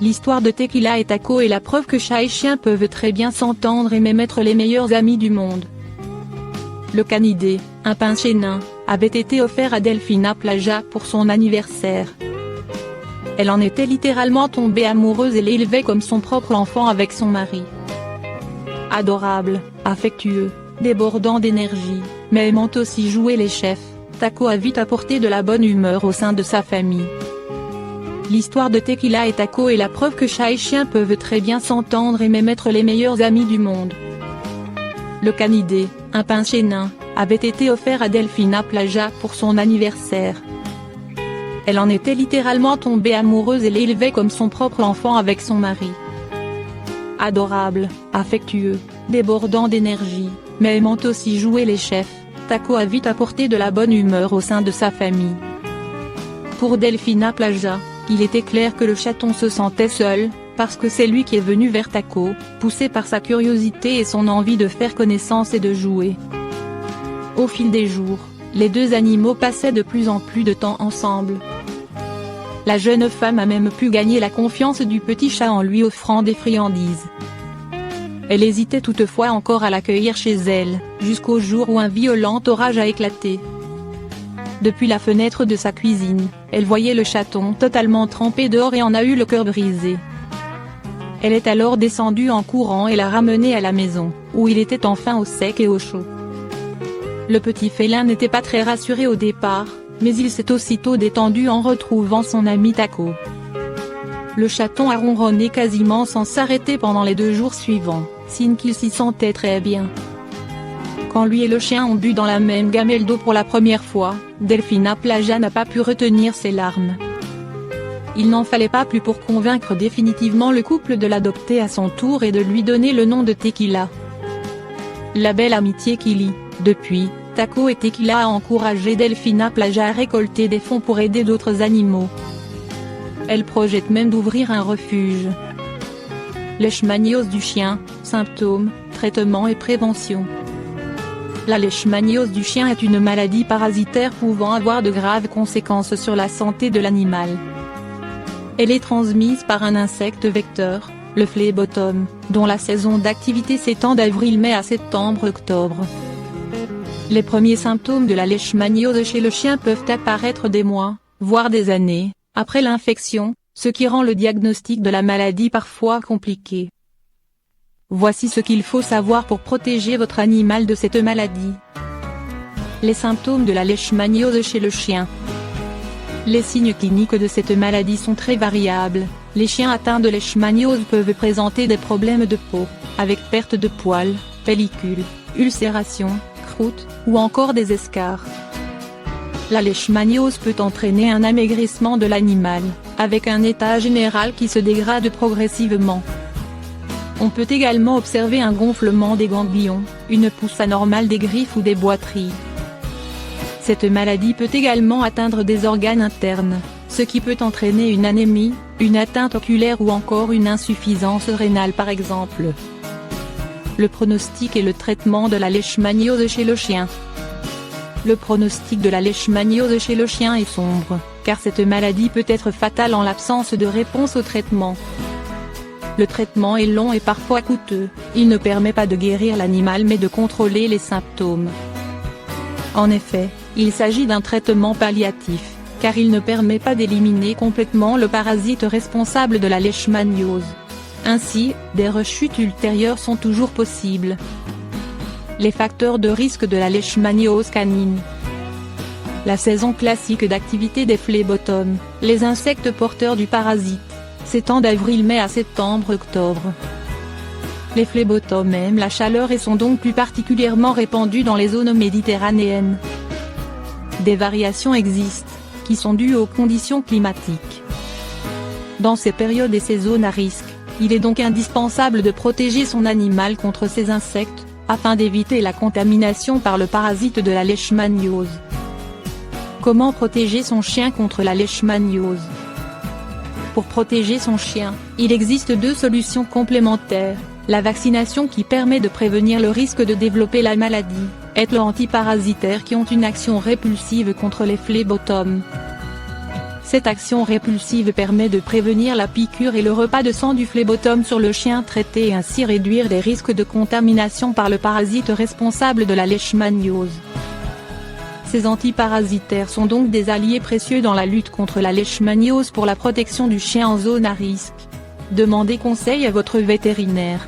L'histoire de Tequila et Taco est la preuve que chat et chien peuvent très bien s'entendre et même être les meilleurs amis du monde. Le canidé, un pincher nain, avait été offert à Delfina Plaja pour son anniversaire. Elle en était littéralement tombée amoureuse et l'élevait comme son propre enfant avec son mari. Adorable, affectueux, débordant d'énergie, mais aimant aussi jouer les chefs, Taco a vite apporté de la bonne humeur au sein de sa famille. L'histoire de Tequila et Taco est la preuve que chat et chien peuvent très bien s'entendre et même être les meilleurs amis du monde. Le canidé, un pincher nain, avait été offert à Delfina Plaja pour son anniversaire. Elle en était littéralement tombée amoureuse et l'élevait comme son propre enfant avec son mari. Adorable, affectueux, débordant d'énergie, mais aimant aussi jouer les chefs, Taco a vite apporté de la bonne humeur au sein de sa famille. Pour Delfina Plaja, il était clair que le chaton se sentait seul, parce que c'est lui qui est venu vers Taco, poussé par sa curiosité et son envie de faire connaissance et de jouer. Au fil des jours, les deux animaux passaient de plus en plus de temps ensemble. La jeune femme a même pu gagner la confiance du petit chat en lui offrant des friandises. Elle hésitait toutefois encore à l'accueillir chez elle, jusqu'au jour où un violent orage a éclaté. Depuis la fenêtre de sa cuisine, elle voyait le chaton totalement trempé dehors et en a eu le cœur brisé. Elle est alors descendue en courant et l'a ramené à la maison, où il était enfin au sec et au chaud. Le petit félin n'était pas très rassuré au départ, mais il s'est aussitôt détendu en retrouvant son ami Taco. Le chaton a ronronné quasiment sans s'arrêter pendant les 2 jours suivants, signe qu'il s'y sentait très bien. Quand lui et le chien ont bu dans la même gamelle d'eau pour la première fois, Delfina Plaja n'a pas pu retenir ses larmes. Il n'en fallait pas plus pour convaincre définitivement le couple de l'adopter à son tour et de lui donner le nom de Tequila. La belle amitié qui lie, depuis, Taco et Tequila a encouragé Delfina Plaja à récolter des fonds pour aider d'autres animaux. Elle projette même d'ouvrir un refuge. Leishmaniose du chien, symptômes, traitement et prévention. La leishmaniose du chien est une maladie parasitaire pouvant avoir de graves conséquences sur la santé de l'animal. Elle est transmise par un insecte vecteur, le phlébotome, dont la saison d'activité s'étend d'avril-mai à septembre-octobre. Les premiers symptômes de la leishmaniose chez le chien peuvent apparaître des mois, voire des années, après l'infection, ce qui rend le diagnostic de la maladie parfois compliqué. Voici ce qu'il faut savoir pour protéger votre animal de cette maladie. Les symptômes de la leishmaniose chez le chien. Les signes cliniques de cette maladie sont très variables. Les chiens atteints de leishmaniose peuvent présenter des problèmes de peau, avec perte de poils, pellicule, ulcération, croûte, ou encore des escarres. La leishmaniose peut entraîner un amaigrissement de l'animal, avec un état général qui se dégrade progressivement. On peut également observer un gonflement des ganglions, une pousse anormale des griffes ou des boiteries. Cette maladie peut également atteindre des organes internes, ce qui peut entraîner une anémie, une atteinte oculaire ou encore une insuffisance rénale par exemple. Le pronostic et le traitement de la leishmaniose chez le chien. Le pronostic de la leishmaniose chez le chien est sombre, car cette maladie peut être fatale en l'absence de réponse au traitement. Le traitement est long et parfois coûteux, il ne permet pas de guérir l'animal mais de contrôler les symptômes. En effet, il s'agit d'un traitement palliatif, car il ne permet pas d'éliminer complètement le parasite responsable de la leishmaniose. Ainsi, des rechutes ultérieures sont toujours possibles. Les facteurs de risque de la leishmaniose canine. La saison classique d'activité des phlébotomes, les insectes porteurs du parasite, s'étend d'avril-mai à septembre-octobre. Les phlébotomes aiment la chaleur et sont donc plus particulièrement répandus dans les zones méditerranéennes. Des variations existent, qui sont dues aux conditions climatiques. Dans ces périodes et ces zones à risque, il est donc indispensable de protéger son animal contre ces insectes, afin d'éviter la contamination par le parasite de la leishmaniose. Comment protéger son chien contre la leishmaniose? Pour protéger son chien, il existe 2 solutions complémentaires, la vaccination qui permet de prévenir le risque de développer la maladie, et l'antiparasitaire qui ont une action répulsive contre les phlébotomes. Cette action répulsive permet de prévenir la piqûre et le repas de sang du phlébotomes sur le chien traité et ainsi réduire les risques de contamination par le parasite responsable de la leishmaniose. Ces antiparasitaires sont donc des alliés précieux dans la lutte contre la leishmaniose pour la protection du chien en zone à risque. Demandez conseil à votre vétérinaire.